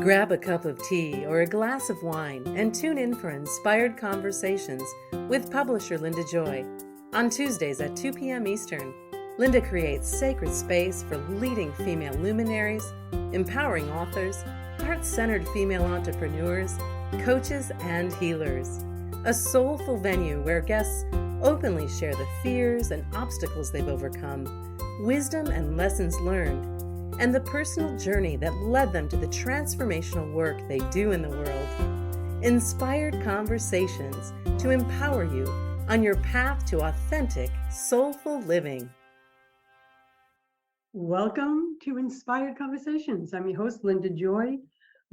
Grab a cup of tea or a glass of wine and tune in for Inspired Conversations with publisher Linda Joy. On Tuesdays at 2 p.m. Eastern, Linda creates sacred space for leading female luminaries, empowering authors, heart-centered female entrepreneurs, coaches, and healers. A soulful venue where guests openly share the fears and obstacles they've overcome, wisdom and lessons learned, and the personal journey that led them to the transformational work they do in the world. Inspired Conversations to empower you on your path to authentic, soulful living. Welcome to Inspired Conversations. I'm your host, Linda Joy,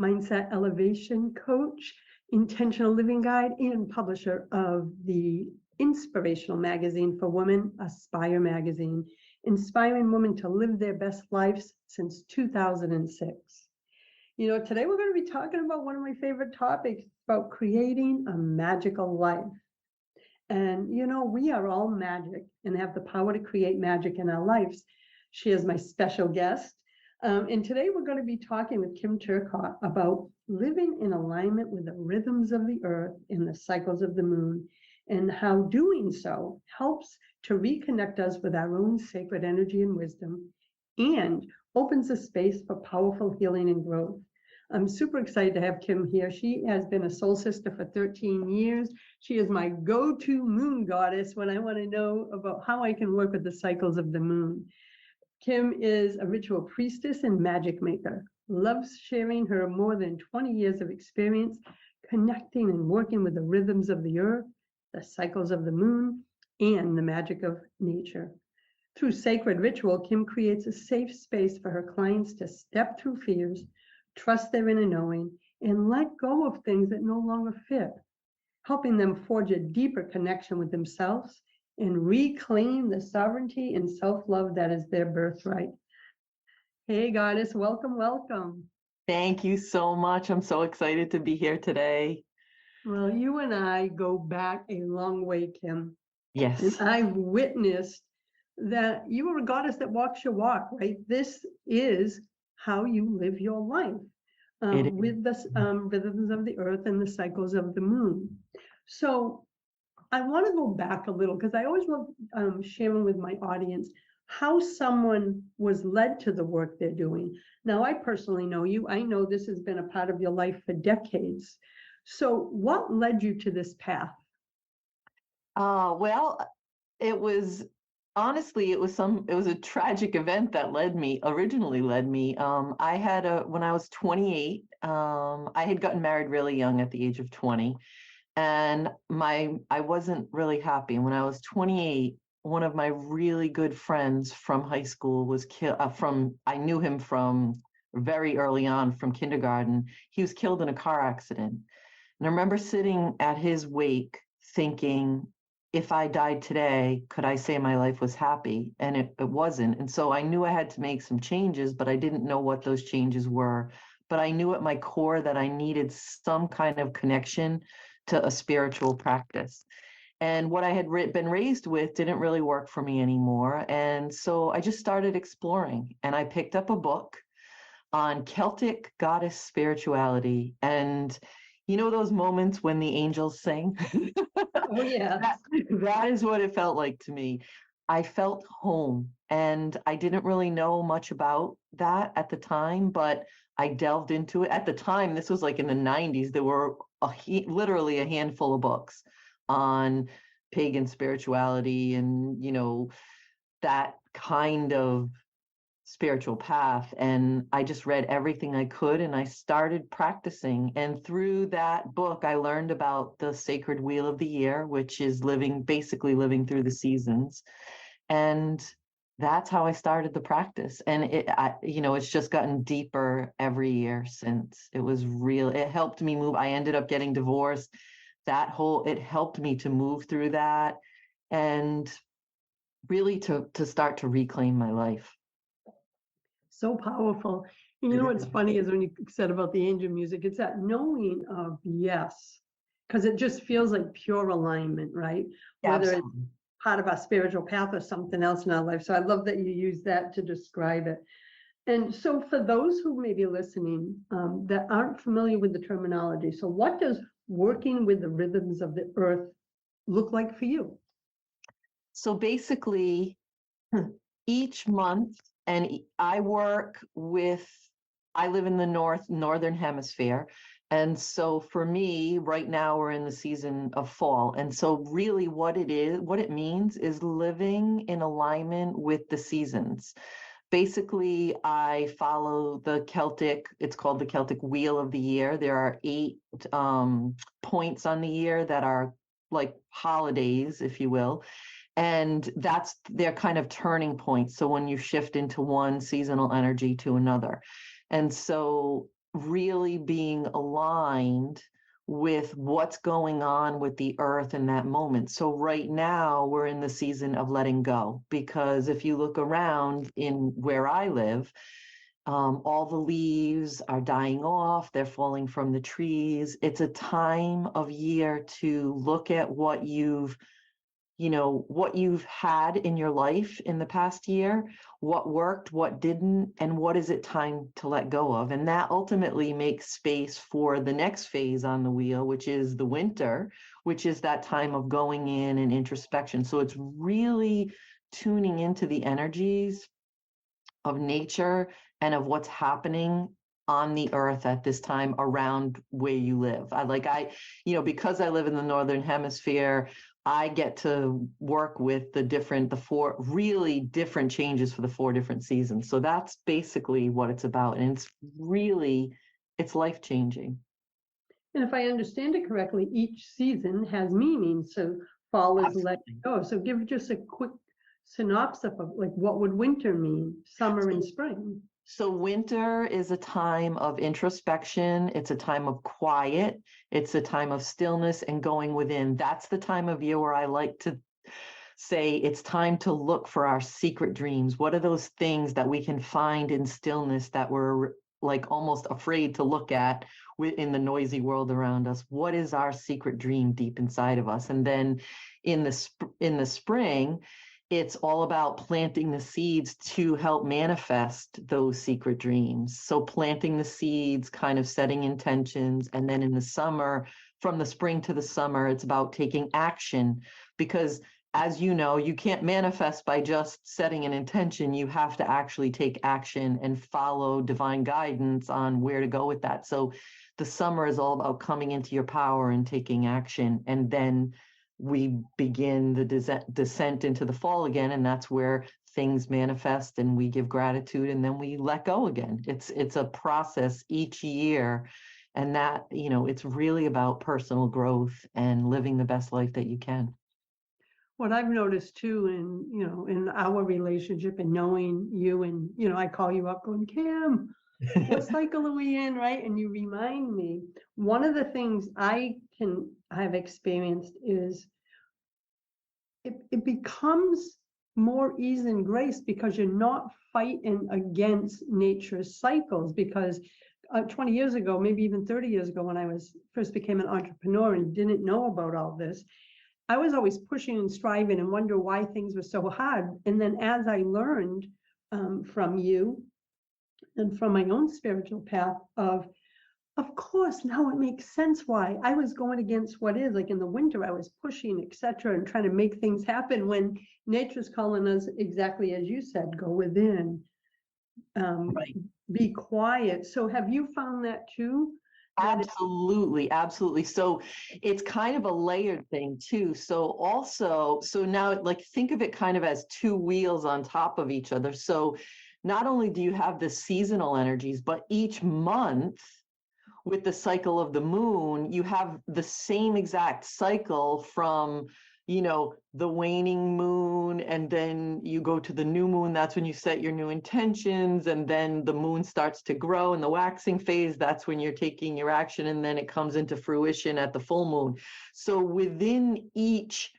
mindset elevation coach, intentional living guide, and publisher of the inspirational magazine for women, Aspire Magazine, inspiring women to live their best lives since 2006. You know, today we're going to be talking about one of my favorite topics, about creating a magical life. And, you know, we are all magic and have the power to create magic in our lives. She is my special guest. And today we're going to be talking with Kim Turcotte about living in alignment with the rhythms of the earth and the cycles of the moon, and how doing so helps to reconnect us with our own sacred energy and wisdom, and opens a space for powerful healing and growth. I'm super excited to have Kim here. She has been a soul sister for 13 years. She is my go-to moon goddess when I want to know about how I can work with the cycles of the moon. Kim is a ritual priestess and magic maker, loves sharing her more than 20 years of experience connecting and working with the rhythms of the earth, the cycles of the moon, and the magic of nature. Through sacred ritual, Kim creates a safe space for her clients to step through fears, trust their inner knowing, and let go of things that no longer fit, helping them forge a deeper connection with themselves and reclaim the sovereignty and self-love that is their birthright. Hey, goddess, welcome, welcome. Thank you so much. I'm so excited to be here today. Well, you and I go back a long way, Kim. Yes. And I've witnessed that you are a goddess that walks your walk, right? This is how you live your life with the rhythms of the earth and the cycles of the moon. So I want to go back a little, because I always love sharing with my audience how someone was led to the work they're doing. Now, I personally know you. I know this has been a part of your life for decades. So what led you to this path? Well, it was honestly, it was a tragic event that originally led me. When I was 28, I had gotten married really young at the age of 20, and I wasn't really happy. And when I was 28, one of my really good friends from high school was killed. I knew him from very early on, from kindergarten. He was killed in a car accident. And I remember sitting at his wake thinking, if I died today, could I say my life was happy? And it wasn't. And so I knew I had to make some changes, but I didn't know what those changes were. But I knew at my core that I needed some kind of connection to a spiritual practice. And what I had been raised with didn't really work for me anymore. And so I just started exploring, and I picked up a book on Celtic goddess spirituality. And you know those moments when the angels sing? Oh, yeah. That is what it felt like to me. I felt home, and I didn't really know much about that at the time, but I delved into it. At the time, this was like in the 90s, there were literally a handful of books on pagan spirituality and, you know, that kind of spiritual path. And I just read everything I could, and I started practicing. And through that book, I learned about the sacred wheel of the year, which is basically living through the seasons. And that's how I started the practice. And it's just gotten deeper every year since. It helped me move. I ended up getting divorced. It helped me to move through that, and really to start to reclaim my life. So powerful. And you know what's funny is when you said about the angel music, it's that knowing of yes, because it just feels like pure alignment, right? Whether it's part of our spiritual path or something else in our life. So I love that you use that to describe it. And so for those who may be listening that aren't familiar with the terminology, so what does working with the rhythms of the earth look like for you? So basically, each month, and I live in the northern hemisphere. And so for me, right now, we're in the season of fall. And so really what it means is living in alignment with the seasons. Basically, I follow it's called the Celtic Wheel of the Year. There are 8 points on the year that are like holidays, if you will. And that's their kind of turning point. So when you shift into one seasonal energy to another. And so really being aligned with what's going on with the earth in that moment. So right now we're in the season of letting go, because if you look around in where I live, all the leaves are dying off, they're falling from the trees. It's a time of year to look at what you've had in your life in the past year, what worked, what didn't, and what is it time to let go of. And that ultimately makes space for the next phase on the wheel, which is the winter, which is that time of going in and introspection. So it's really tuning into the energies of nature and of what's happening on the earth at this time around where you live. Because I live in the northern hemisphere, I get to work with the 4 really different changes for the 4 different seasons. So that's basically what it's about. And it's life changing. And if I understand it correctly, each season has meaning. So fall is let Absolutely. go. So give just a quick synopsis of like what would winter mean, summer and spring. So winter is a time of introspection. It's a time of quiet. It's a time of stillness and going within. That's the time of year where I like to say it's time to look for our secret dreams. What are those things that we can find in stillness that we're like almost afraid to look at in the noisy world around us? What is our secret dream deep inside of us? And then in the spring, it's all about planting the seeds to help manifest those secret dreams. So planting the seeds, kind of setting intentions. And then in the summer, from the spring to the summer, it's about taking action, because as you know, you can't manifest by just setting an intention. You have to actually take action and follow divine guidance on where to go with that. So the summer is all about coming into your power and taking action. And then we begin the descent into the fall again, and that's where things manifest and we give gratitude, and then we let go again. It's a process each year, and that it's really about personal growth and living the best life that you can. What I've noticed too in our relationship and knowing you, and I call you up going, Kim, what cycle are we in, right? And you remind me, one of the things I've experienced is it becomes more ease and grace because you're not fighting against nature's cycles. Because 20 years ago, maybe even 30 years ago, when I first became an entrepreneur and didn't know about all this, I was always pushing and striving and wonder why things were so hard. And then as I learned from you and from my own spiritual path of course, now it makes sense why I was going against what is. Like in the winter, I was pushing, etc., and trying to make things happen when nature's calling us, exactly as you said, go within, Right. be quiet. So have you found that too? Absolutely, absolutely. So it's kind of a layered thing too. So now like think of it kind of as 2 wheels on top of each other. So not only do you have the seasonal energies, but each month with the cycle of the moon, you have the same exact cycle from, the waning moon, and then you go to the new moon. That's when you set your new intentions, and then the moon starts to grow in the waxing phase. That's when you're taking your action, and then it comes into fruition at the full moon. So within each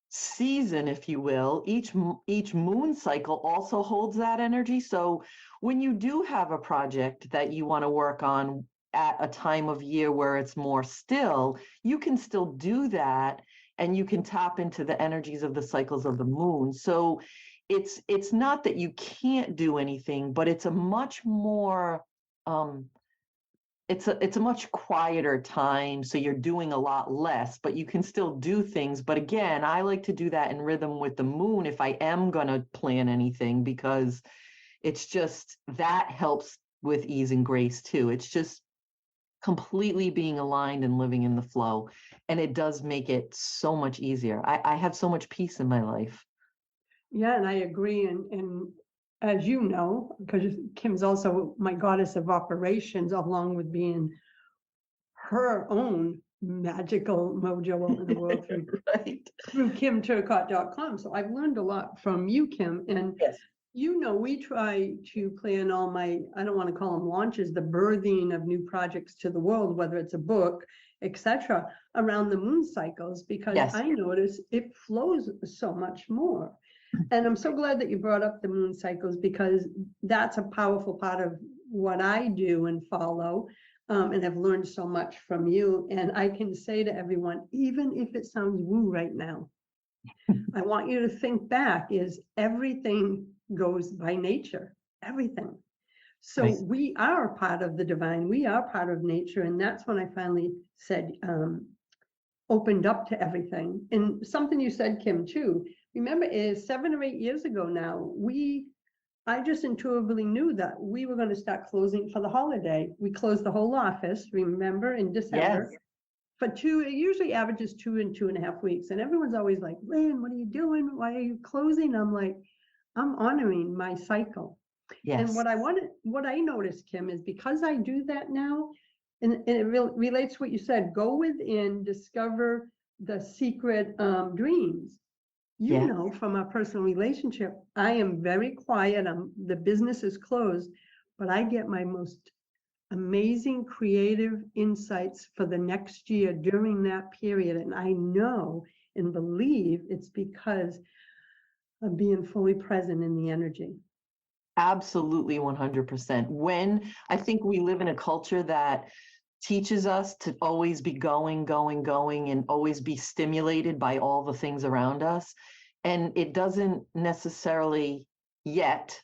season, if you will, each moon cycle also holds that energy. So when you do have a project that you want to work on at a time of year where it's more still, you can still do that, and you can tap into the energies of the cycles of the moon. So it's not that you can't do anything, but it's a much more it's a much quieter time, so you're doing a lot less, but you can still do things. But again, I like to do that in rhythm with the moon if I am going to plan anything, because it's just that helps with ease and grace too. It's just completely being aligned and living in the flow, and it does make it so much easier. I have so much peace in my life. Yeah, and I agree. And as you know, because Kim's also my goddess of operations, along with being her own magical mojo in the world through, Right. through KimTurcotte.com. So I've learned a lot from you, Kim. And Yes. you know, we try to plan all my, I don't want to call them launches, the birthing of new projects to the world, whether it's a book, etc., around the moon cycles, because Yes. I notice it flows so much more. And I'm so glad that you brought up the moon cycles, because that's a powerful part of what I do and follow. And I've learned so much from you. And I can say to everyone, even if it sounds woo right now, I want you to think back, is everything goes by nature, everything. So Right. we are part of the divine, we are part of nature. And that's when I finally said, opened up to everything. And something you said, Kim, too, remember, is 7 or 8 years ago now, I just intuitively knew that we were going to start closing for the holiday. We closed the whole office, remember, in December. Yes. For two, it usually averages 2 and 2.5 weeks. And everyone's always like, Lynn, what are you doing? Why are you closing? I'm like, I'm honoring my cycle. Yes. And what I noticed, Kim, is because I do that now, and it relates to what you said, go within, discover the secret dreams. You Yeah. know, from our personal relationship, I am very quiet. The business is closed, but I get my most amazing creative insights for the next year during that period. And I know and believe it's because of being fully present in the energy. Absolutely 100%. When I think we live in a culture that teaches us to always be going, going, going, and always be stimulated by all the things around us. And it doesn't necessarily yet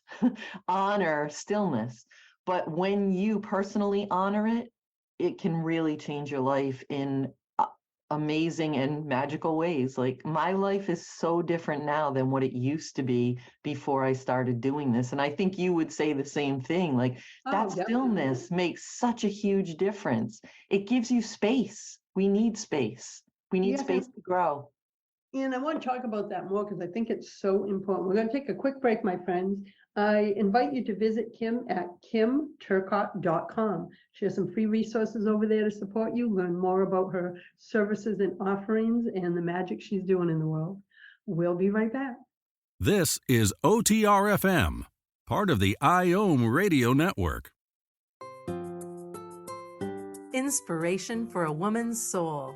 honor stillness. But when you personally honor it, it can really change your life in amazing and magical ways. Like, my life is so different now than what it used to be before I started doing this. And I think you would say the same thing. Like, that Definitely. stillness makes such a huge difference. It gives you space. We need space. We need Yes, space to grow. and I want to talk about that more because I think it's so important. We're going to take a quick break, my friends. I invite you to visit Kim at KimTurcotte.com. She has some free resources over there to support you, learn more about her services and offerings and the magic she's doing in the world. We'll be right back. This is OTRFM, part of the IOM Radio Network. Inspiration for a Woman's Soul.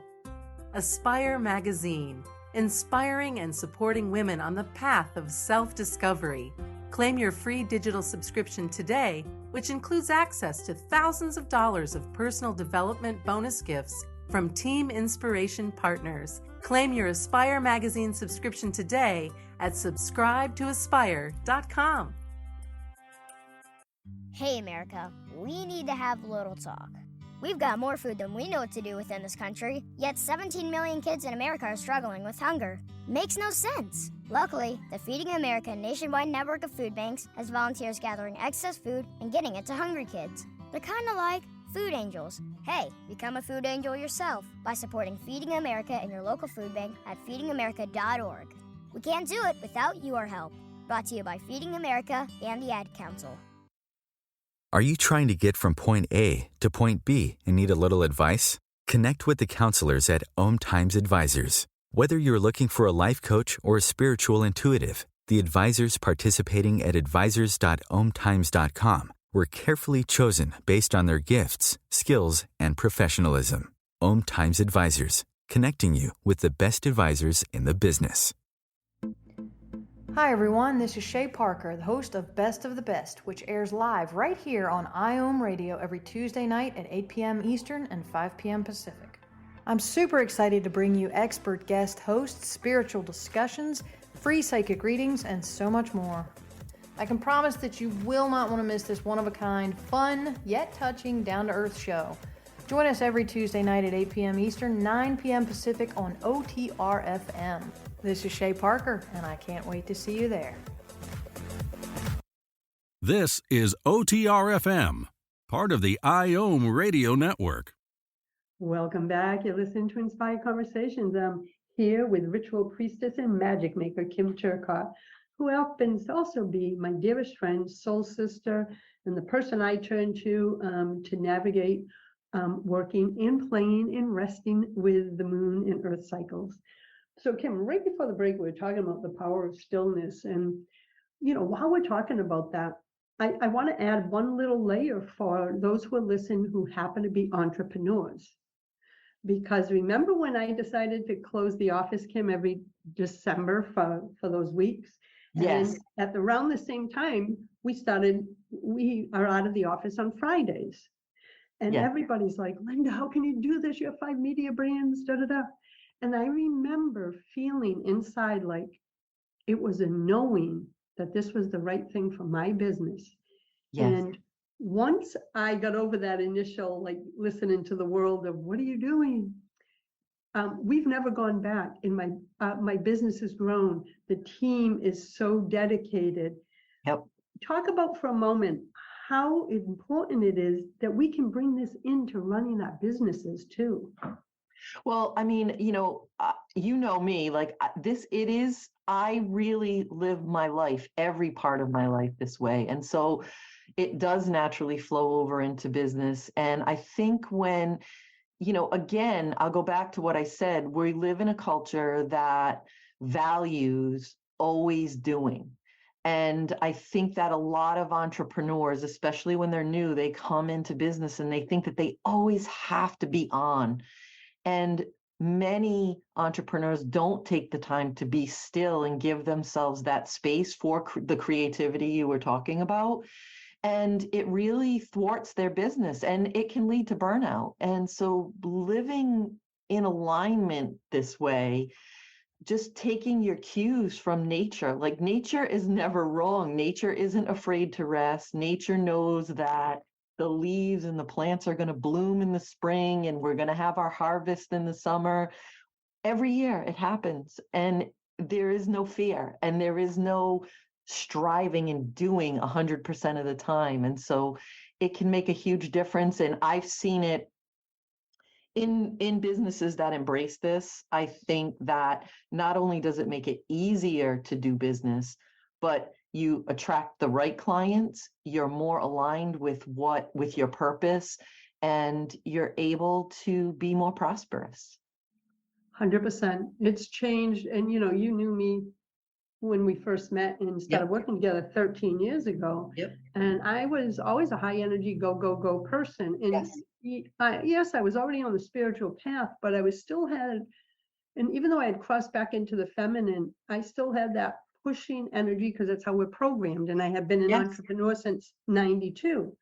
Aspire Magazine, inspiring and supporting women on the path of self-discovery. Claim your free digital subscription today, which includes access to thousands of dollars of personal development bonus gifts from Team Inspiration partners. Claim your Aspire Magazine subscription today at subscribetoaspire.com. Hey America, we need to have a little talk. We've got more food than we know what to do with in this country, yet 17 million kids in America are struggling with hunger. Makes no sense. Luckily, the Feeding America nationwide network of food banks has volunteers gathering excess food and getting it to hungry kids. They're kind of like food angels. Hey, become a food angel yourself by supporting Feeding America in your local food bank at feedingamerica.org. We can't do it without your help. Brought to you by Feeding America and the Ad Council. Are you trying to get from point A to point B and need a little advice? Connect with the counselors at OMTimes Advisors. Whether you're looking for a life coach or a spiritual intuitive, the advisors participating at advisors.omtimes.com were carefully chosen based on their gifts, skills, and professionalism. OMTimes Advisors, connecting you with the best advisors in the business. Hi everyone, this is Shay Parker, the host of Best of the Best, which airs live right here on IOM Radio every Tuesday night at 8 p.m. Eastern and 5 p.m. Pacific. I'm super excited to bring you expert guest hosts, spiritual discussions, free psychic readings, and so much more. I can promise that you will not want to miss this one-of-a-kind, fun, yet touching, down-to-earth show. Join us every Tuesday night at 8 p.m. Eastern, 9 p.m. Pacific on OTR-FM. This is Shay Parker, and I can't wait to see you there. This is OTR-FM, part of the IOM Radio Network. Welcome back. You're listening to Inspired Conversations. I'm here with ritual priestess and magic maker Kim Turcotte, who happens to also be my dearest friend, soul sister, and the person I turn to navigate working and playing and resting with the moon and earth cycles. So Kim, right before the break, we were talking about the power of stillness. And, you know, while we're talking about that, I want to add one little layer for those who are listening who happen to be entrepreneurs. Because remember when I decided to close the office, Kim, every December for those weeks? Yes. And around the same time, we are out of the office on Fridays. And Yeah. everybody's like, Linda, how can you do this? You have 5 media brands, da, da, da. And I remember feeling inside like it was a knowing that this was the right thing for my business. Yes. And once I got over that initial, like listening to the world of what are you doing? We've never gone back. In my business has grown. The team is so dedicated. Yep. Talk about for a moment how important it is that we can bring this into running our businesses too. Well, I mean, you know me, like I really live my life, every part of my life this way. And so it does naturally flow over into business. And I think when, again, I'll go back to what I said, we live in a culture that values always doing. And I think that a lot of entrepreneurs, especially when they're new, they come into business and they think that they always have to be on. And many entrepreneurs don't take the time to be still and give themselves that space for the creativity you were talking about. And it really thwarts their business and it can lead to burnout. And so living in alignment this way, just taking your cues from nature, like nature is never wrong. Nature isn't afraid to rest. Nature knows that the leaves and the plants are going to bloom in the spring and we're going to have our harvest in the summer. Every year it happens and there is no fear and there is no striving and doing 100% of the time. And so it can make a huge difference. And I've seen it in businesses that embrace this. I think that not only does it make it easier to do business, but you attract the right clients, you're more aligned with your purpose, and you're able to be more prosperous. 100%. It's changed. And, you knew me when we first met and started working together 13 years ago. Yep. And I was always a high energy, go, go, go person. And yes, I was already on the spiritual path, but I and even though I had crossed back into the feminine, I still had that pushing energy because that's how we're programmed. And I have been an entrepreneur since 92.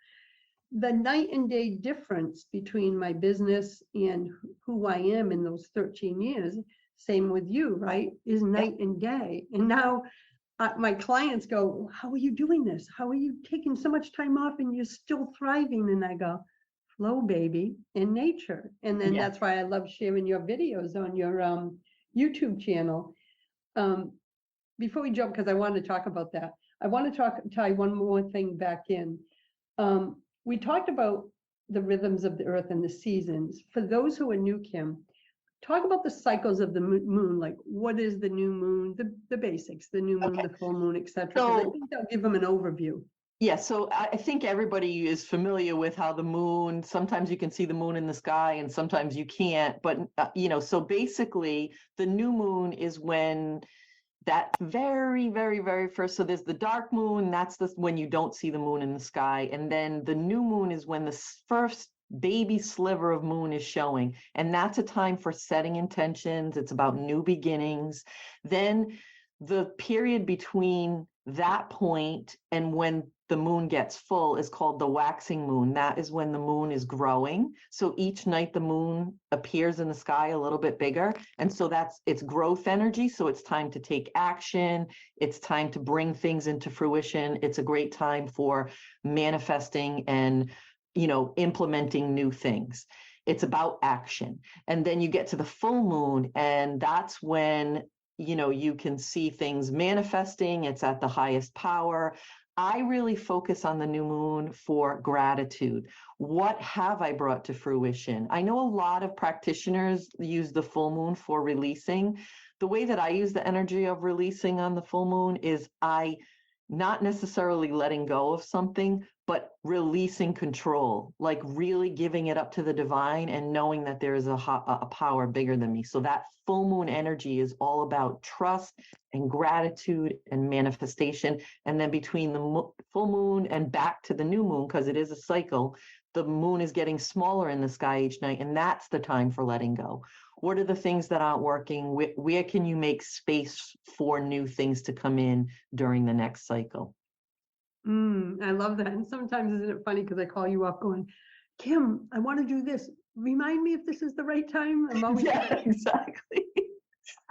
The night and day difference between my business and who I am in those 13 years, same with you, right, is night and day. And now my clients go, how are you doing this? How are you taking so much time off and you're still thriving? And I go, flow, baby, in nature. And then that's why I love sharing your videos on your YouTube channel. Before we jump, because I want to talk about that, I want to tie one more thing back in. We talked about the rhythms of the earth and the seasons. For those who are new, Kim, talk about the cycles of the moon, like what is the new moon, the basics, the new moon, the full moon, etc. So, I think they'll give them an overview. Yeah, so I think everybody is familiar with how the moon, sometimes you can see the moon in the sky and sometimes you can't. But, so basically the new moon is when that very, very, very first, so there's the dark moon, that's when you don't see the moon in the sky. And then the new moon is when the first baby sliver of moon is showing. And that's a time for setting intentions. It's about new beginnings. Then the period between that point and when the moon gets full is called the waxing moon. That is when the moon is growing. So each night the moon appears in the sky a little bit bigger. And so it's growth energy. So it's time to take action. It's time to bring things into fruition. It's a great time for manifesting and, implementing new things. It's about action. And then you get to the full moon, and that's when, you can see things manifesting. It's at the highest power. I really focus on the new moon for gratitude. What have I brought to fruition? I know a lot of practitioners use the full moon for releasing. The way that I use the energy of releasing on the full moon is not necessarily letting go of something, but releasing control, like really giving it up to the divine and knowing that there is a power bigger than me. So that full moon energy is all about trust and gratitude and manifestation. And then between the full moon and back to the new moon, because it is a cycle, the moon is getting smaller in the sky each night. And that's the time for letting go. What are the things that aren't working? Where can you make space for new things to come in during the next cycle? I love that. And sometimes, isn't it funny, because I call you up going, Kim, I want to do this. Remind me if this is the right time. I'm always exactly.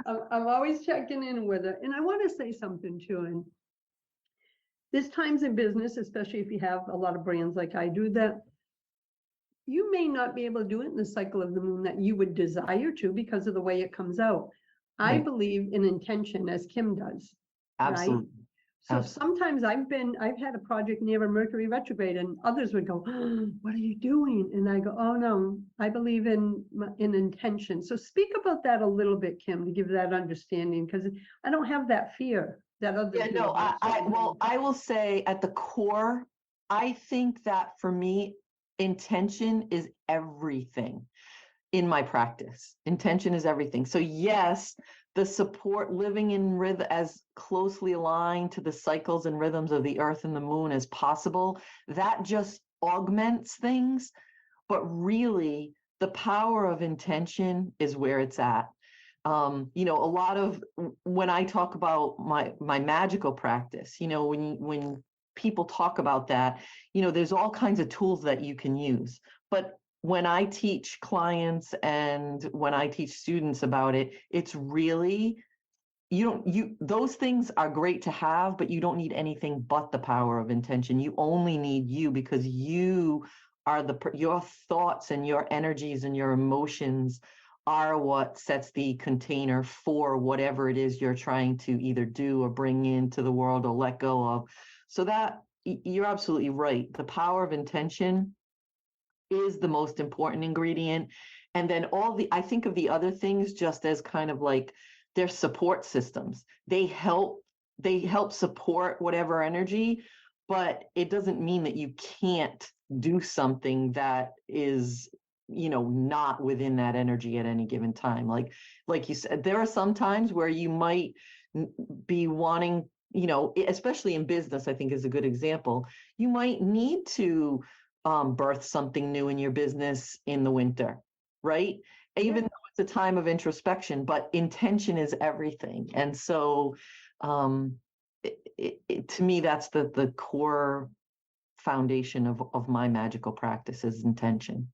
I'm always checking in with it. And I want to say something too. And there's times in business, especially if you have a lot of brands like I do, that you may not be able to do it in the cycle of the moon that you would desire to because of the way it comes out. Right. I believe in intention, as Kim does. Absolutely. Right? So sometimes I've had a project near a Mercury retrograde, and others would go, oh, what are you doing? And I go, oh no, I believe in intention. So speak about that a little bit, Kim, to give that understanding, because I don't have that fear that others do. No, I will say at the core, I think that for me, intention is everything in my practice. Intention is everything. So yes, the support, living in rhythm as closely aligned to the cycles and rhythms of the earth and the moon as possible, that just augments things. But really, the power of intention is where it's at. A lot of, when I talk about my magical practice, when people talk about that, there's all kinds of tools that you can use. But when I teach clients and when I teach students about it, it's really, those things are great to have, but you don't need anything but the power of intention. You only need you, because you are your thoughts and your energies and your emotions are what sets the container for whatever it is you're trying to either do or bring into the world or let go of. So that you're absolutely right. The power of intention is the most important ingredient. And then I think of the other things just as kind of like their support systems. They help support whatever energy, but it doesn't mean that you can't do something that is, not within that energy at any given time. Like you said, there are some times where you might be wanting, especially in business, I think is a good example. You might need to birth something new in your business in the winter, right? Even though it's a time of introspection, but intention is everything. And so to me, that's the core foundation of my magical practice is intention.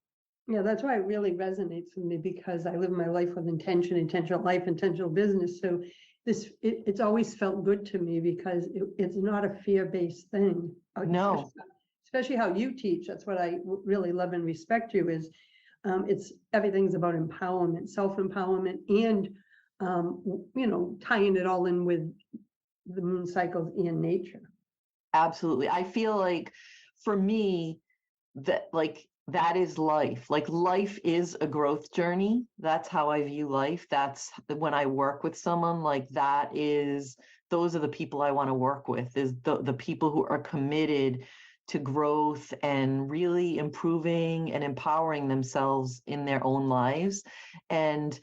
Yeah, that's why it really resonates with me, because I live my life with intention, intentional life, intentional business. So it's always felt good to me, because it's not a fear-based thing. No. Especially how you teach. That's what I really love and respect you is everything's about empowerment, self-empowerment, and tying it all in with the moon cycles and nature. Absolutely. I feel like for me that is life. Like life is a growth journey. That's how I view life. That's when I work with someone, like those are the people I want to work with, is the people who are committed to growth and really improving and empowering themselves in their own lives. And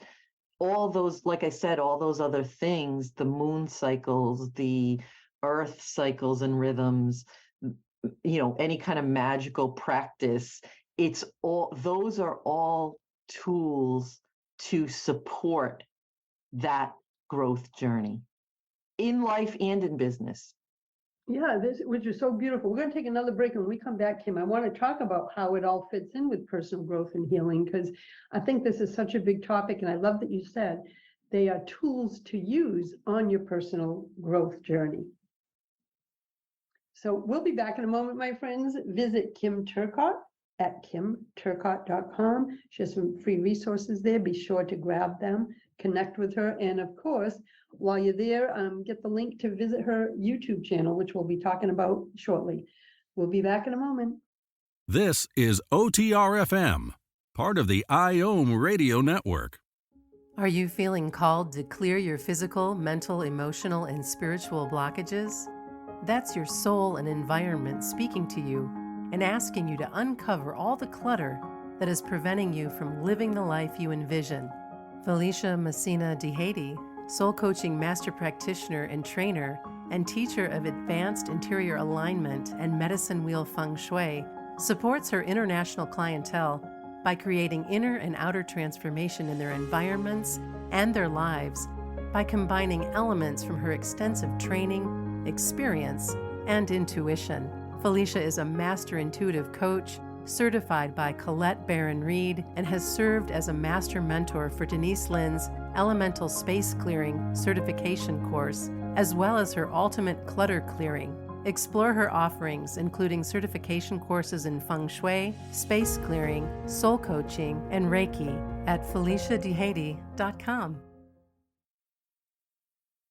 all those, like I said, all those other things, the moon cycles, the earth cycles and rhythms, any kind of magical practice, those are all tools to support that growth journey in life and in business. Yeah, which is so beautiful. We're going to take another break. And when we come back, Kim, I want to talk about how it all fits in with personal growth and healing, because I think this is such a big topic. And I love that you said they are tools to use on your personal growth journey. So we'll be back in a moment, my friends. Visit Kim Turcotte at kimturcotte.com. She has some free resources there. Be sure to grab them, connect with her. And of course, while you're there, get the link to visit her YouTube channel, which we'll be talking about shortly. We'll be back in a moment. This is OTRFM, part of the IOM radio network. Are you feeling called to clear your physical, mental, emotional, and spiritual blockages? That's your soul and environment speaking to you and asking you to uncover all the clutter that is preventing you from living the life you envision. Felicia Messina DeHady, soul coaching master practitioner and trainer and teacher of advanced interior alignment and medicine wheel feng shui, supports her international clientele by creating inner and outer transformation in their environments and their lives by combining elements from her extensive training, experience, and intuition. Felicia is a master intuitive coach, certified by Colette Baron Reed, and has served as a master mentor for Denise Lin's Elemental Space Clearing certification course, as well as her Ultimate Clutter Clearing. Explore her offerings, including certification courses in Feng Shui, space clearing, soul coaching, and Reiki at FeliciaDeHady.com.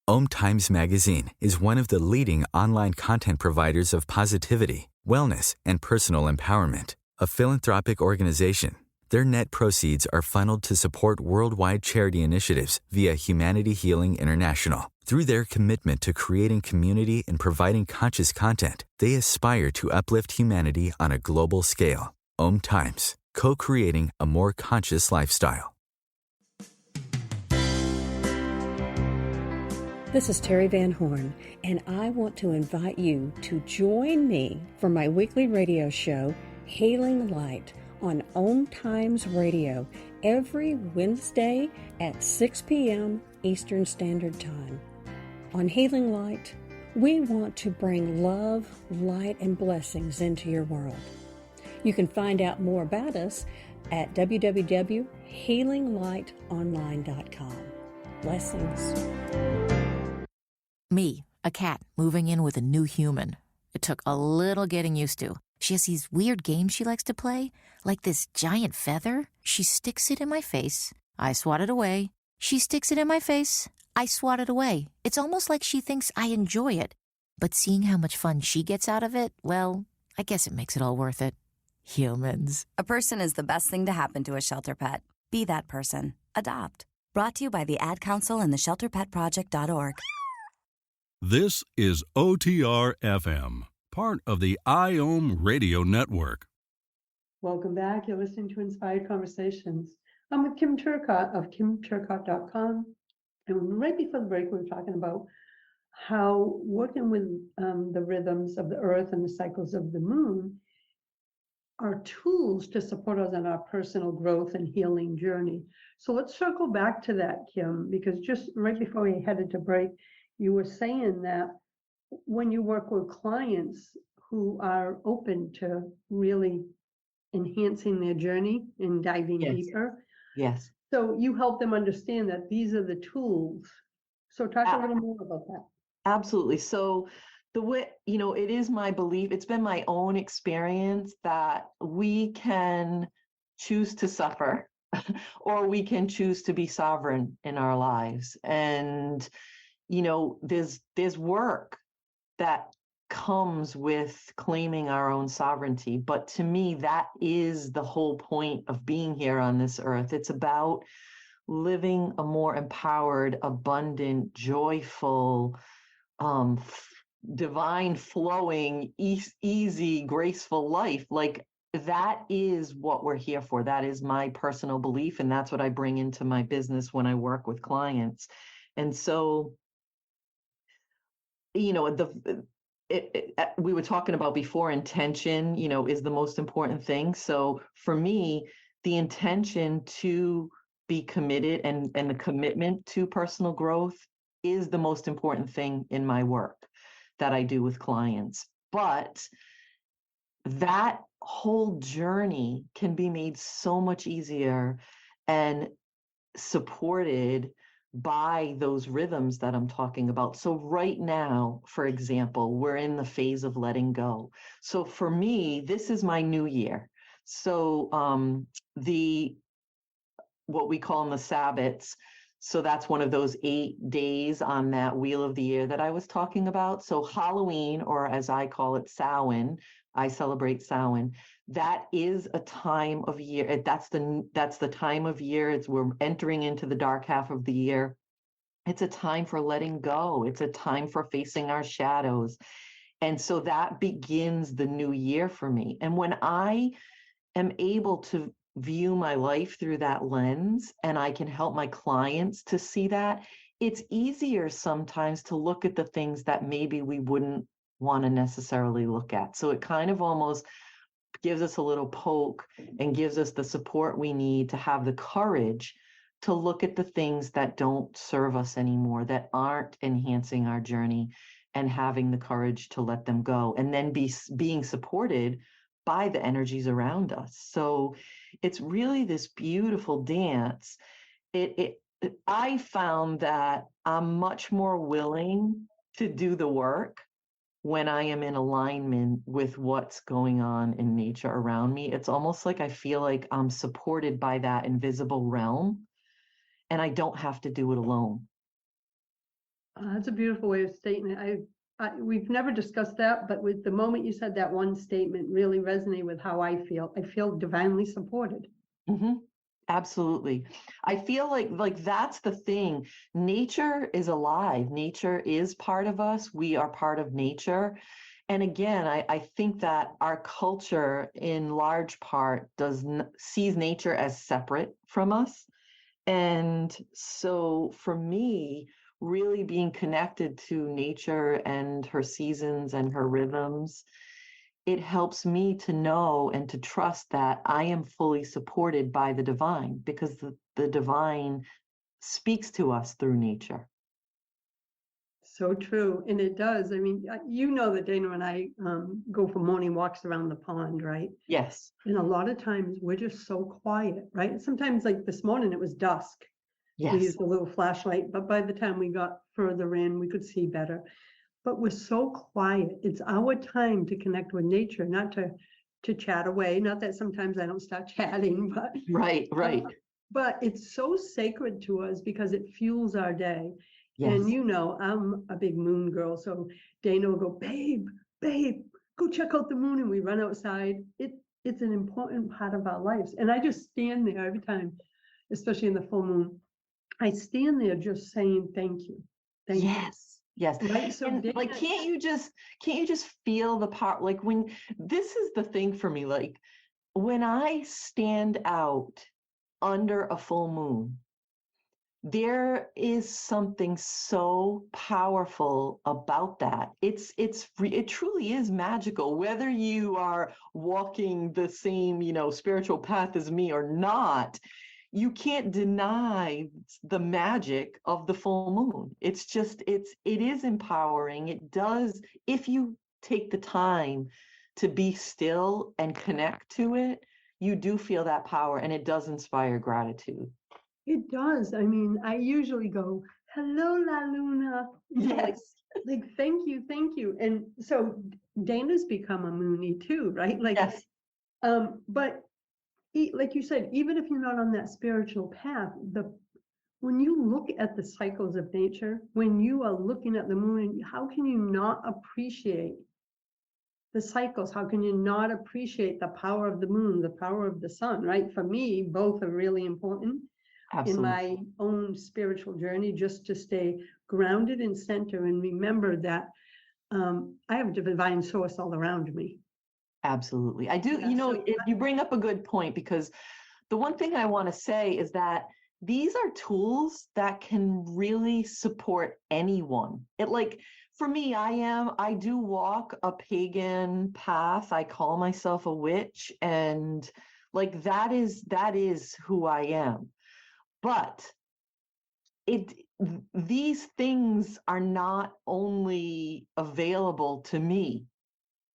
OMTimes Magazine is one of the leading online content providers of positivity, wellness, and personal empowerment. A philanthropic organization, their net proceeds are funneled to support worldwide charity initiatives via Humanity Healing International. Through their commitment to creating community and providing conscious content, they aspire to uplift humanity on a global scale. OMTimes, co-creating a more conscious lifestyle. This is Terry Van Horn, and I want to invite you to join me for my weekly radio show, Healing Light, on OMTimes Radio, every Wednesday at 6 p.m. Eastern Standard Time. On Healing Light, we want to bring love, light, and blessings into your world. You can find out more about us at www.healinglightonline.com. Blessings. Me, a cat, moving in with a new human. It took a little getting used to. She has these weird games she likes to play, like this giant feather. She sticks it in my face. I swat it away. She sticks it in my face. I swat it away. It's almost like she thinks I enjoy it. But seeing how much fun she gets out of it, well, I guess it makes it all worth it. Humans. A person is the best thing to happen to a shelter pet. Be that person. Adopt. Brought to you by the Ad Council and the ShelterPetProject.org. This is OTRFM, part of the IOM radio network. Welcome back. You're listening to Inspired Conversations. I'm with Kim Turcotte of kimturcotte.com. And right before the break, we were talking about how working with the rhythms of the earth and the cycles of the moon are tools to support us in our personal growth and healing journey. So let's circle back to that, Kim, because just right before we headed to break, you were saying that when you work with clients who are open to really enhancing their journey and diving deeper. Yes. So you help them understand that these are the tools. So talk a little more about that. Absolutely. So the way, it is my belief, it's been my own experience that we can choose to suffer or we can choose to be sovereign in our lives. And there's work that comes with claiming our own sovereignty. But to me, that is the whole point of being here on this earth. It's about living a more empowered, abundant, joyful, divine flowing, easy, graceful life. Like that is what we're here for. That is my personal belief. And that's what I bring into my business when I work with clients. And so, we were talking about before, intention, is the most important thing. So for me, the intention to be committed and the commitment to personal growth is the most important thing in my work. that I do with clients. But that whole journey can be made so much easier and supported by those rhythms that I'm talking about. So right now, for example, we're in the phase of letting go. So for me, this is my new year. So the what we call in the Sabbats. So that's one of those 8 days on that wheel of the year that I was talking about. So Halloween, or as I call it, Samhain, I celebrate Samhain. That is a time of year. That's the time of year. We're entering into the dark half of the year. It's a time for letting go. It's a time for facing our shadows. And so that begins the new year for me. And when I am able to view my life through that lens, and I can help my clients to see that, it's easier sometimes to look at the things that maybe we wouldn't want to necessarily look at. So it kind of almost gives us a little poke and gives us the support we need to have the courage to look at the things that don't serve us anymore, that aren't enhancing our journey, and having the courage to let them go, and then being supported by the energies around us. So it's really this beautiful dance. I found that I'm much more willing to do the work when I am in alignment with what's going on in nature around me. It's almost like I feel like I'm supported by that invisible realm, and I don't have to do it alone. That's a beautiful way of stating it. We've never discussed that, but with the moment you said that one statement really resonated with how I feel. I feel divinely supported. Mm-hmm. Absolutely. I feel like that's the thing. Nature is alive. Nature is part of us. We are part of nature. And again, I think that our culture in large part sees nature as separate from us. And so for me, really being connected to nature and her seasons and her rhythms, it helps me to know and to trust that I am fully supported by the divine, because the divine speaks to us through nature. So true. And it does. I mean, you know that Dana and I go for morning walks around the pond, right? Yes. And a lot of times we're just so quiet, right? Sometimes, like this morning, it was dusk. Yes. We used a little flashlight, but by the time we got further in, we could see better. But we're so quiet. It's our time to connect with nature, not to chat away. Not that sometimes I don't start chatting, but Right. But it's so sacred to us because it fuels our day. Yes. And you know, I'm a big moon girl, so Dana will go, babe, go check out the moon, and we run outside. It's an important part of our lives, and I just stand there every time, especially in the full moon. I stand there just saying thank you. Thank you. Yes. Right. So And like, can't you just feel the part, like when this is the thing for me, like when I stand out under a full moon, there is something so powerful about that. It truly is magical, whether you are walking the same, spiritual path as me or not. You can't deny the magic of the full moon. It is empowering. It does, if you take the time to be still and connect to it, you do feel that power, and it does inspire gratitude. It does. I mean, I usually go, hello, La Luna. Yes. Like, thank you. And so Dana's become a Moonie too, right? Like, yes. But like you said, even if you're not on that spiritual path, when you look at the cycles of nature, when you are looking at the moon, how can you not appreciate the cycles? How can you not appreciate the power of the moon, the power of the sun, right? For me, both are really important. Absolutely. In my own spiritual journey, just to stay grounded and center and remember that I have a divine source all around me. Absolutely. I do. You bring up a good point, because the one thing I want to say is that these are tools that can really support anyone. For me, I do walk a pagan path. I call myself a witch, and that is who I am. But these things are not only available to me,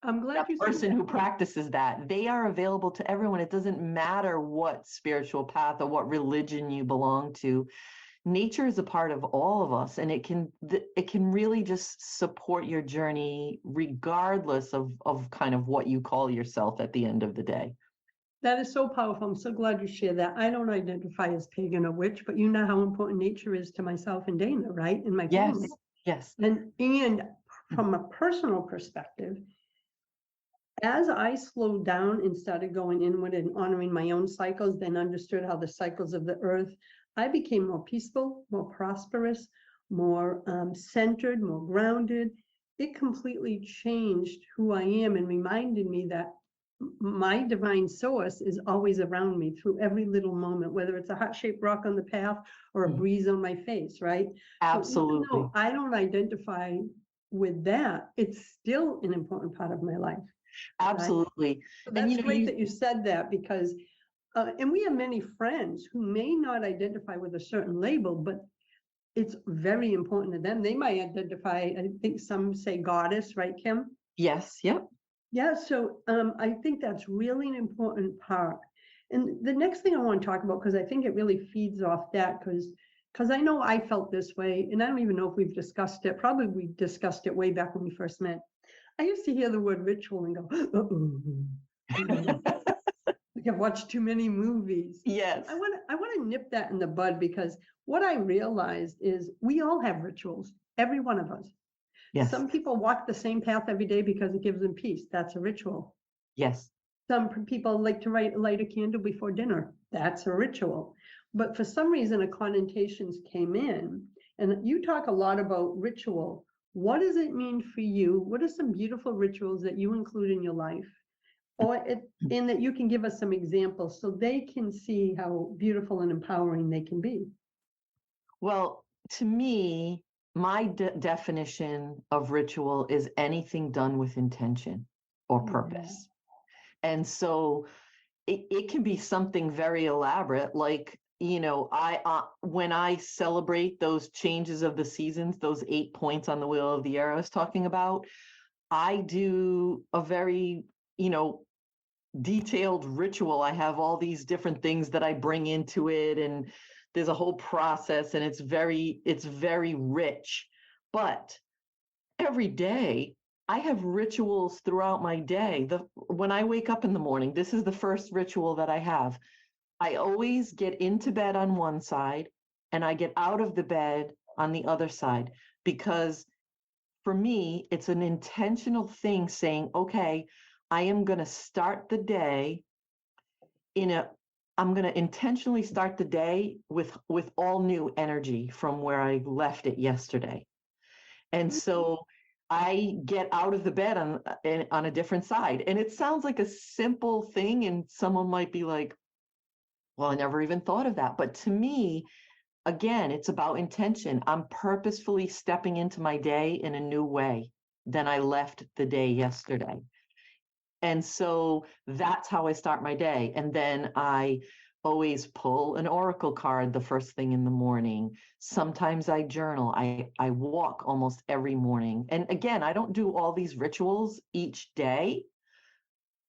I'm glad that you said person that. who practices that. They are available to everyone. It doesn't matter what spiritual path or what religion you belong to. Nature is a part of all of us, and it can really just support your journey regardless of kind of what you call yourself at the end of the day. That is so powerful. I'm so glad you shared that. I don't identify as pagan or witch, but you know how important nature is to myself and Dana, right? And my Yes, family. yes. And from a personal perspective, as I slowed down and started going inward and honoring my own cycles, then understood how the cycles of the earth, I became more peaceful, more prosperous, more centered, more grounded. It completely changed who I am and reminded me that my divine source is always around me through every little moment, whether it's a heart-shaped rock on the path or a breeze on my face, right? Absolutely. So even though I don't identify with that, it's still an important part of my life. Absolutely. Right? So that's And great that you said that, because and we have many friends who may not identify with a certain label, but it's very important to them. They might identify, I think some say goddess, right, Kim? Yes, yep. Yeah, so I think that's really an important part. And the next thing I want to talk about, because I think it really feeds off that, because I know I felt this way, and I don't even know if we've discussed it. Probably we discussed it way back when we first met. I used to hear the word ritual and go, uh-oh. Like I've watched too many movies. Yes. I want to nip that in the bud, because what I realized is we all have rituals, every one of us. Yes. Some people walk the same path every day because it gives them peace. That's a ritual. Yes. Some people like to light a candle before dinner. That's a ritual. But for some reason, a connotations came in, and you talk a lot about ritual. What does it mean for you? What are some beautiful rituals that you include in your life? In that you can give us some examples so they can see how beautiful and empowering they can be. Well, to me, my definition of ritual is anything done with intention or purpose. And so it can be something very elaborate, like, when I celebrate those changes of the seasons, those 8 points on the wheel of the year I was talking about, I do a very, detailed ritual. I have all these different things that I bring into it, and there's a whole process, and it's very rich. But every day I have rituals throughout my day. When I wake up in the morning, this is the first ritual that I have. I always get into bed on one side and I get out of the bed on the other side, because for me, it's an intentional thing saying, okay, I am going to start the day I'm going to intentionally start the day with all new energy from where I left it yesterday. And so I get out of the bed on a different side. And it sounds like a simple thing, and someone might be like, well, I never even thought of that. But to me, again, it's about intention. I'm purposefully stepping into my day in a new way than I left the day yesterday. And so that's how I start my day. And then I always pull an oracle card the first thing in the morning. Sometimes I journal. I walk almost every morning. And again, I don't do all these rituals each day,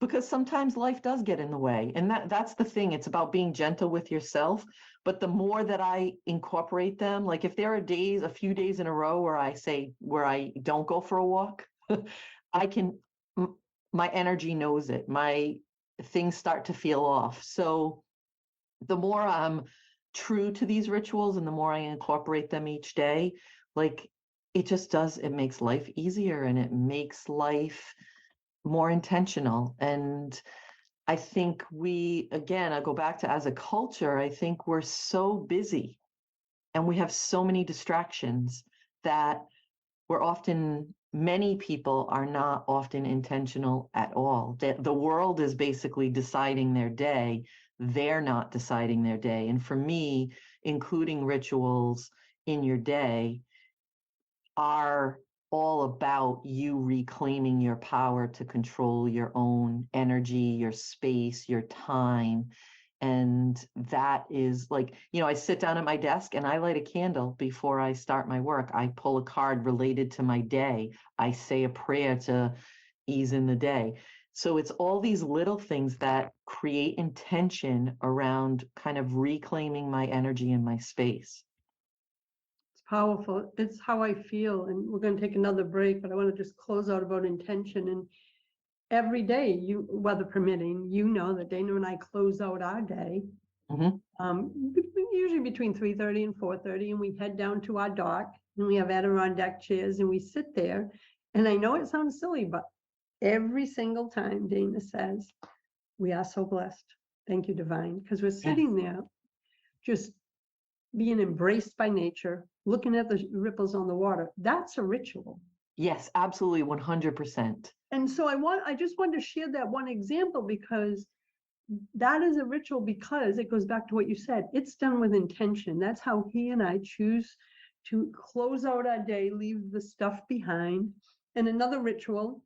because sometimes life does get in the way. And that's the thing. It's about being gentle with yourself. But the more that I incorporate them, like if there are a few days in a row where I don't go for a walk, my energy knows it. My things start to feel off. So the more I'm true to these rituals and the more I incorporate them each day, like it makes life easier, and it makes life more intentional. And I think I go back to, as a culture, I think we're so busy and we have so many distractions that many people are not often intentional at all. The world is basically deciding their day. They're not deciding their day. And for me, including rituals in your day are all about you reclaiming your power to control your own energy, your space, your time, And that is like, I sit down at my desk and I light a candle before I start my work. I pull a card related to my day. I say a prayer to ease in the day. So it's all these little things that create intention around kind of reclaiming my energy and my space. It's powerful. It's how I feel. And we're going to take another break, but I want to just close out about intention. And every day, weather permitting, that Dana and I close out our day, usually between 3:30 and 4:30, and we head down to our dock, and we have Adirondack chairs, and we sit there. And I know it sounds silly, but every single time Dana says, we are so blessed. Thank you, Divine, because we're sitting there just being embraced by nature, looking at the ripples on the water. That's a ritual. Yes, absolutely, 100%. And so I just wanted to share that one example, because that is a ritual, because it goes back to what you said. It's done with intention. That's how he and I choose to close out our day, leave the stuff behind. And another ritual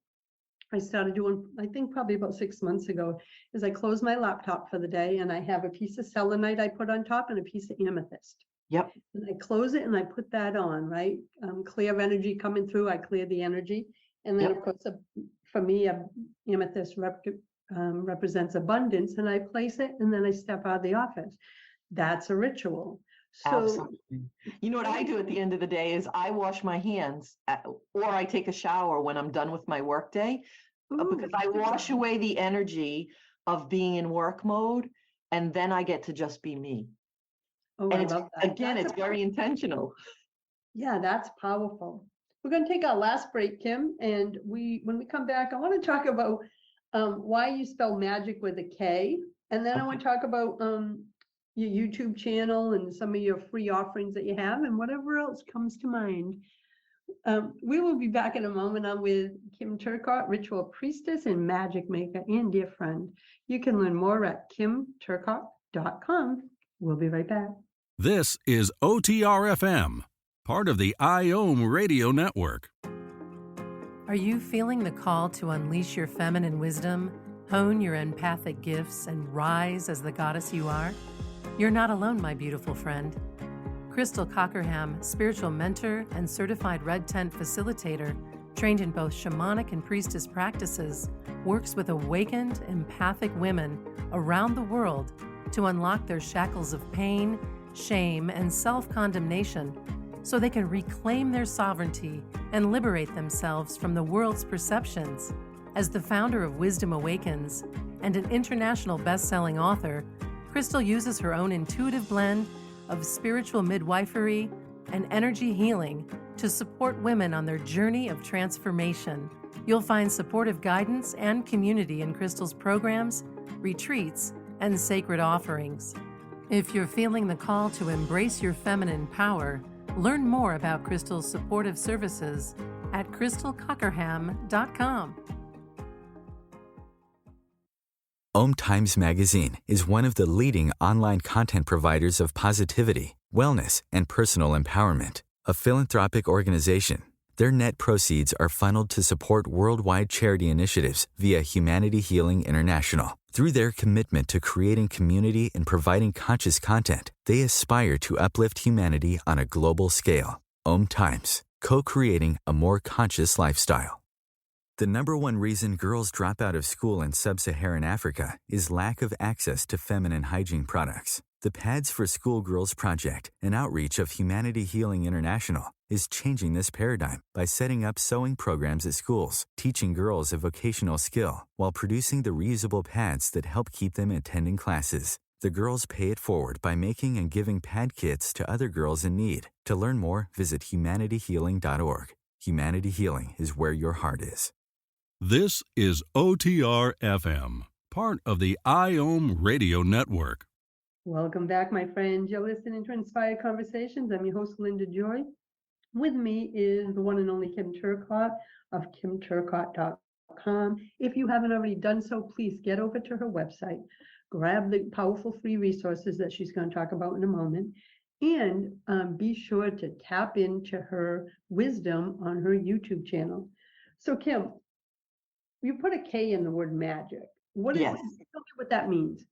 I started doing, I think probably about 6 months ago, is I close my laptop for the day, and I have a piece of selenite I put on top and a piece of amethyst. Yep. And I close it and I put that on, right? Clear of energy coming through, I clear the energy. And then, of course, for me, amethyst represents abundance, and I place it, and then I step out of the office. That's a ritual. So, absolutely. You know what I do at the end of the day is I wash my hands, or I take a shower when I'm done with my work day, because I wash away the energy of being in work mode, and then I get to just be me. Oh, and I love that. Again, it's very intentional. Yeah, that's powerful. We're going to take our last break, Kim, and when we come back, I want to talk about why you spell Magick with a K, and then I want to talk about your YouTube channel and some of your free offerings that you have, and whatever else comes to mind. We will be back in a moment. I'm with Kim Turcotte, ritual priestess and magic maker and dear friend. You can learn more at kimturcotte.com. We'll be right back. This is OTR-FM, part of the IOM Radio Network. Are you feeling the call to unleash your feminine wisdom, hone your empathic gifts, and rise as the goddess you are? You're not alone, my beautiful friend. Crystal Cockerham, spiritual mentor and certified red tent facilitator, trained in both shamanic and priestess practices, works with awakened, empathic women around the world to unlock their shackles of pain, shame, and self-condemnation so they can reclaim their sovereignty and liberate themselves from the world's perceptions. As the founder of Wisdom Awakens and an international best-selling author, Crystal uses her own intuitive blend of spiritual midwifery and energy healing to support women on their journey of transformation. You'll find supportive guidance and community in Crystal's programs, retreats, and sacred offerings. If you're feeling the call to embrace your feminine power, learn more about Crystal's supportive services at crystalcockerham.com. OMTimes Magazine is one of the leading online content providers of positivity, wellness, and personal empowerment. A philanthropic organization, their net proceeds are funneled to support worldwide charity initiatives via Humanity Healing International. Through their commitment to creating community and providing conscious content, they aspire to uplift humanity on a global scale. OMTimes, co-creating a more conscious lifestyle. The number one reason girls drop out of school in sub-Saharan Africa is lack of access to feminine hygiene products. The Pads for Schoolgirls Project, an outreach of Humanity Healing International, is changing this paradigm by setting up sewing programs at schools, teaching girls a vocational skill, while producing the reusable pads that help keep them attending classes. The girls pay it forward by making and giving pad kits to other girls in need. To learn more, visit humanityhealing.org. Humanity Healing is where your heart is. This is OTR-FM, part of the IOM Radio Network. Welcome back, my friends. You're listening to Inspired Conversations. I'm your host, Linda Joy. With me is the one and only Kim Turcotte of kimturcotte.com. If you haven't already done so, please get over to her website, grab the powerful free resources that she's going to talk about in a moment, and be sure to tap into her wisdom on her YouTube channel. So, Kim, you put a K in the word magic. What is Yes. Tell me what that means.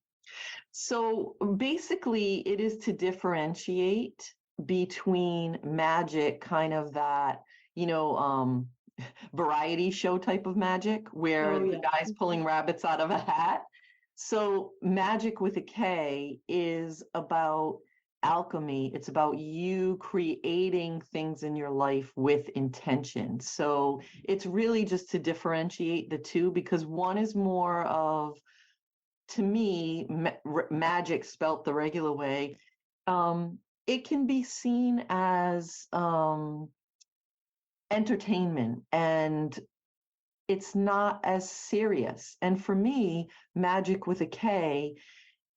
So basically, it is to differentiate between magic, kind of that, you know, variety show type of magic where Oh, the yeah. guy's pulling rabbits out of a hat. So magic with a K is about alchemy. It's about you creating things in your life with intention. So it's really just to differentiate the two, because one is more of, to me, magic spelt the regular way. It can be seen as entertainment, and it's not as serious. And for me, magic with a K,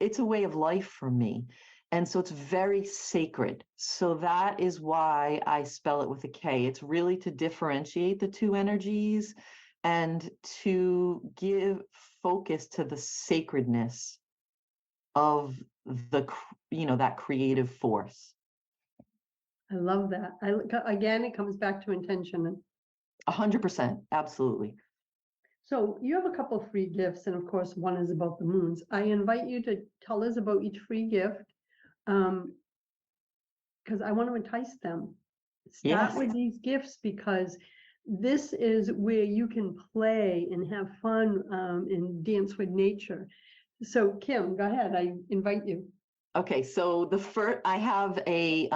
it's a way of life for me. And so it's very sacred. So that is why I spell it with a K. It's really to differentiate the two energies and to give focus to the sacredness of that creative force. I love that. Again, it comes back to intention. 100%, absolutely. So you have a couple of free gifts, and of course, one is about the moons. I invite you to tell us about each free gift, because I want to entice them. Start Yes. with these gifts, because this is where you can play and have fun, and dance with nature. So Kim, go ahead. I invite you. Okay, so the first, I have a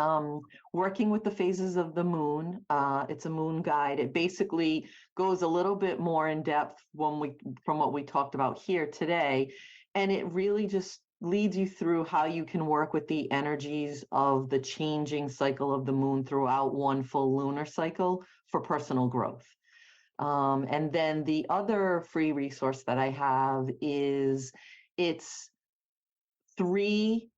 working with the phases of the moon. It's a moon guide. It basically goes a little bit more in depth from what we talked about here today, and it really just leads you through how you can work with the energies of the changing cycle of the moon throughout one full lunar cycle for personal growth. And then the other free resource that I have is, it's 3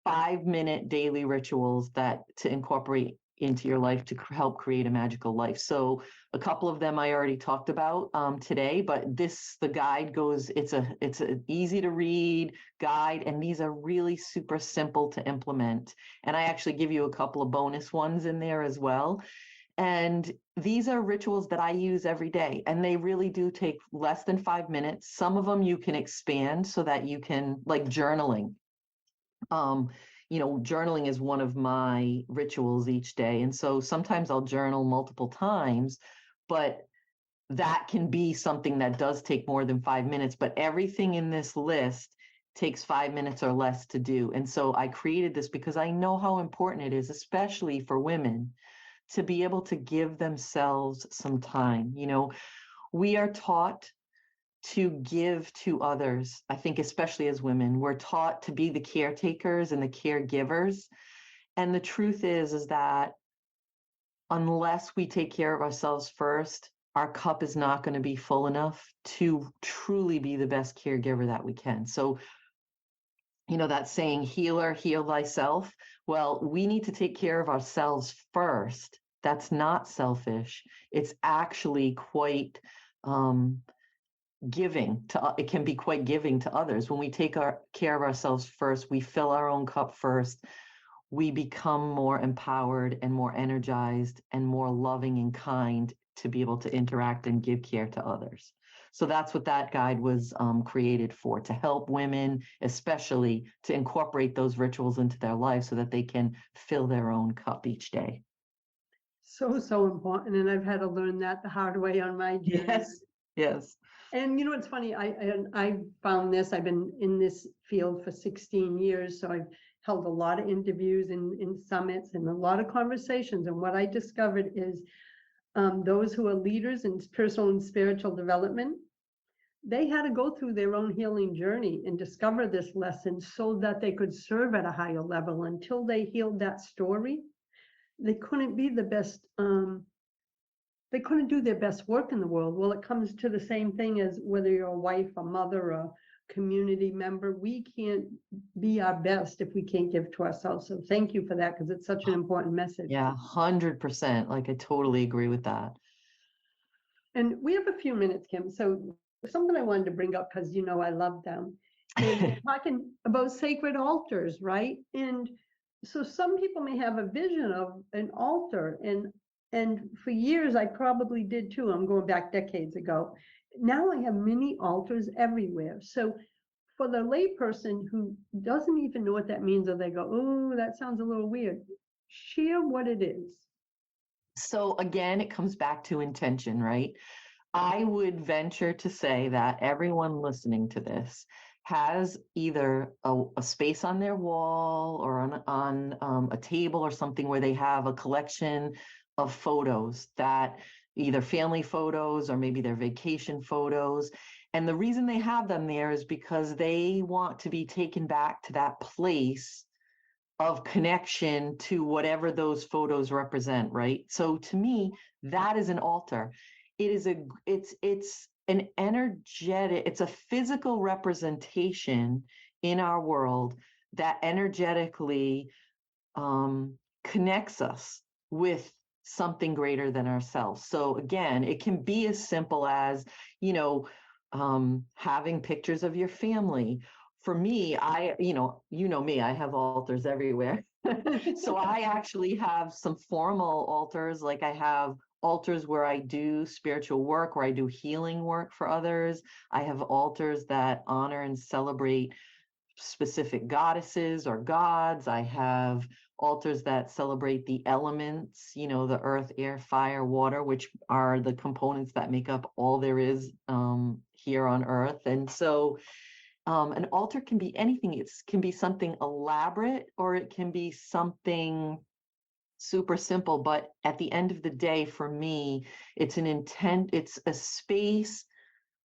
5-minute daily rituals that to incorporate into your life to help create a magical life. So a couple of them I already talked about today, but the guide goes, it's an easy to read guide, and these are really super simple to implement. And I actually give you a couple of bonus ones in there as well. And these are rituals that I use every day, and they really do take less than 5 minutes. Some of them you can expand so that you can, like journaling. Journaling is one of my rituals each day. And so sometimes I'll journal multiple times, but that can be something that does take more than 5 minutes. But everything in this list takes 5 minutes or less to do. And so I created this because I know how important it is, especially for women, to be able to give themselves some time. We are taught to give to others. I think especially as women, we're taught to be the caretakers and the caregivers. And the truth is that unless we take care of ourselves first, our cup is not going to be full enough to truly be the best caregiver that we can. So, that saying, healer, heal thyself. Well, we need to take care of ourselves first. That's not selfish. It's actually quite it can be quite giving to others. When we take care of ourselves first, we fill our own cup first, we become more empowered and more energized and more loving and kind to be able to interact and give care to others. So that's what that guide was created for, to help women, especially, to incorporate those rituals into their life so that they can fill their own cup each day. So important. And I've had to learn that the hard way on my journey. Yes. And it's funny, I found this, I've been in this field for 16 years, so I've held a lot of interviews in summits and a lot of conversations. And what I discovered is those who are leaders in personal and spiritual development, they had to go through their own healing journey and discover this lesson so that they could serve at a higher level. Until they healed that story, they couldn't be the best, they couldn't do their best work in the world. Well, it comes to the same thing as whether you're a wife, a mother, a community member. We can't be our best if we can't give to ourselves. So thank you for that, because it's such an important message. Yeah, 100%. Like, I totally agree with that. And we have a few minutes, Kim. So something I wanted to bring up, because I love them, is we're talking about sacred altars, right? And so some people may have a vision of an altar, and for years I probably did too. I'm going back decades ago. Now I have mini altars everywhere. So for the layperson who doesn't even know what that means, or they go, oh, that sounds a little weird, share what it is. So again, it comes back to intention, right? I would venture to say that everyone listening to this has either a space on their wall or on a table or something where they have a collection of photos, that either family photos or maybe their vacation photos. And the reason they have them there is because they want to be taken back to that place of connection to whatever those photos represent, right? So to me, that is an altar. It's an energetic, it's a physical representation in our world that energetically connects us with something greater than ourselves. So again, it can be as simple as, having pictures of your family. For me, me, I have altars everywhere. So I actually have some formal altars, like I have altars where I do spiritual work, where I do healing work for others. I have altars that honor and celebrate specific goddesses or gods. I have altars that celebrate the elements, the earth, air, fire, water, which are the components that make up all there is here on earth. And so an altar can be anything. It can be something elaborate, or it can be something super simple. But at the end of the day, for me, it's a space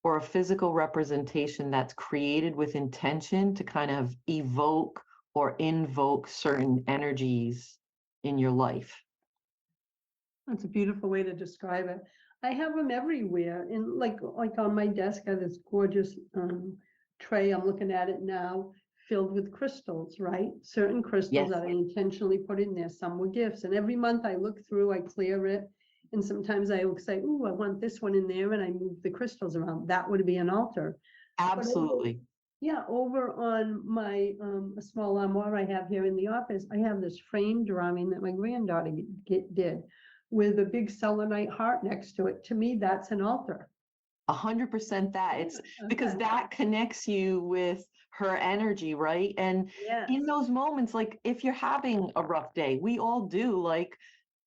or a physical representation that's created with intention to kind of evoke or invoke certain energies in your life. That's a beautiful way to describe it. I have them everywhere. And like on my desk, I have this gorgeous tray. I'm looking at it now, filled with crystals, right? Certain crystals that I intentionally put in there. Some were gifts. And every month I look through, I clear it. And sometimes I will say, ooh, I want this one in there. And I move the crystals around. That would be an altar. Absolutely. Over on my a small armoire I have here in the office, I have this frame drawing that my granddaughter did with a big selenite heart next to it. To me, that's an altar. 100% that. It's because that connects you with her energy, right? And in those moments, like if you're having a rough day, we all do, like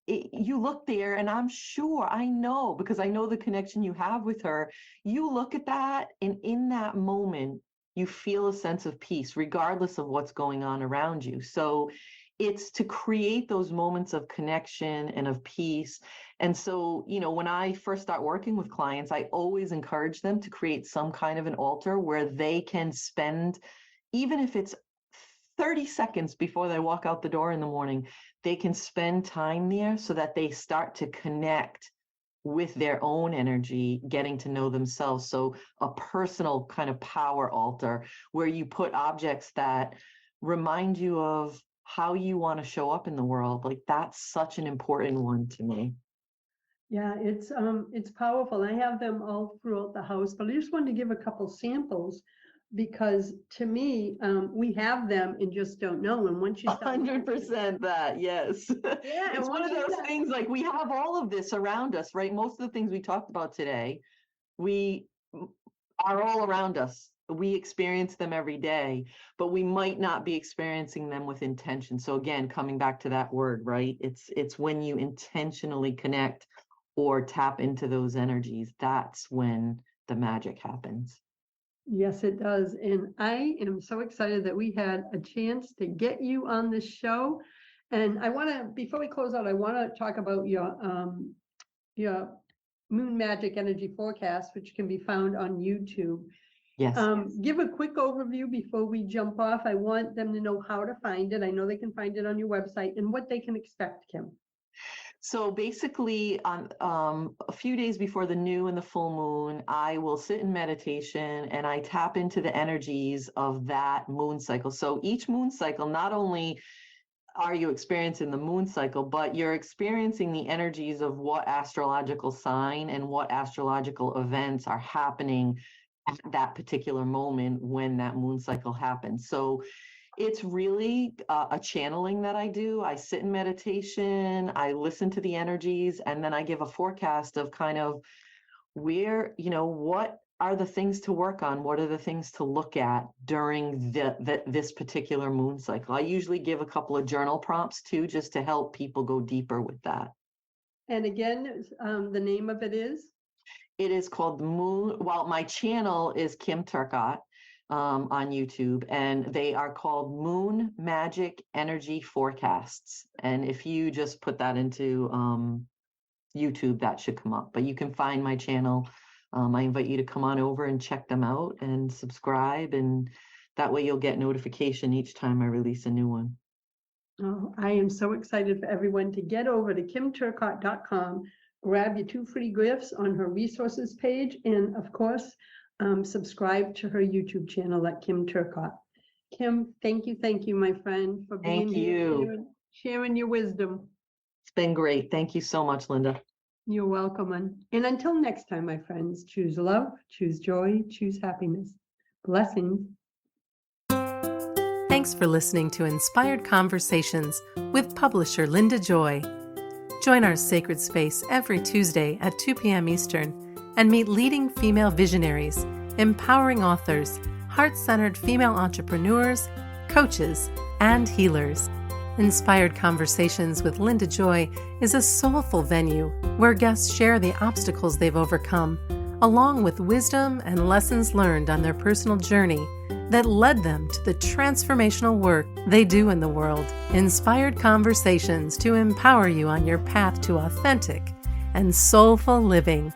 you look there, and I'm sure, I know, because I know the connection you have with her, you look at that, and in that moment, you feel a sense of peace, regardless of what's going on around you. So it's to create those moments of connection and of peace. And so, when I first start working with clients, I always encourage them to create some kind of an altar where they can spend, even if it's 30 seconds before they walk out the door in the morning, they can spend time there so that they start to connect with their own energy, getting to know themselves. So a personal kind of power altar where you put objects that remind you of how you want to show up in the world. Like that's such an important one to me. Yeah, it's powerful. I have them all throughout the house, but I just wanted to give a couple samples because to me, we have them and just don't know. And once you start 100% that, yes. Yeah, It's one of those things, like we have all of this around us, right? Most of the things we talked about today, we are all around us. We experience them every day, but we might not be experiencing them with intention. So again, coming back to that word, right? It's when you intentionally connect or tap into those energies, that's when the magic happens. Yes, it does. And I am so excited that we had a chance to get you on the show. And I want to, before we close out, I want to talk about your Moon Magic Energy Forecast, which can be found on YouTube. Yes. Give a quick overview before we jump off. I want them to know how to find it. I know they can find it on your website and what they can expect, Kim. So basically, on a few days before the new and the full moon, I will sit in meditation and I tap into the energies of that moon cycle. So each moon cycle, not only are you experiencing the moon cycle, but you're experiencing the energies of what astrological sign and what astrological events are happening at that particular moment when that moon cycle happens. So it's really a channeling that I do. I sit in meditation, I listen to the energies, and then I give a forecast of kind of where, what are the things to work on? What are the things to look at during this particular moon cycle? I usually give a couple of journal prompts too, just to help people go deeper with that. And again, the name of it is? It is called the Moon. Well, my channel is Kim Turcotte on YouTube, and they are called Moon Magic Energy Forecasts. And if you just put that into YouTube, that should come up. But you can find my channel. I invite you to come on over and check them out and subscribe, and that way you'll get notification each time I release a new one. Oh, I am so excited for everyone to get over to kimturcotte.com, grab your 2 free gifts on her resources page, and of course, subscribe to her YouTube channel at Kim Turcotte. Kim, thank you, my friend, for being Thank here, you. sharing your wisdom. It's been great. Thank you so much, Linda. You're welcome. And until next time, my friends, choose love, choose joy, choose happiness. Blessings. Thanks for listening to Inspired Conversations with publisher Linda Joy. Join our sacred space every Tuesday at 2 p.m. Eastern and meet leading female visionaries, empowering authors, heart-centered female entrepreneurs, coaches, and healers. Inspired Conversations with Linda Joy is a soulful venue where guests share the obstacles they've overcome, along with wisdom and lessons learned on their personal journey that led them to the transformational work they do in the world. Inspired Conversations to empower you on your path to authentic and soulful living.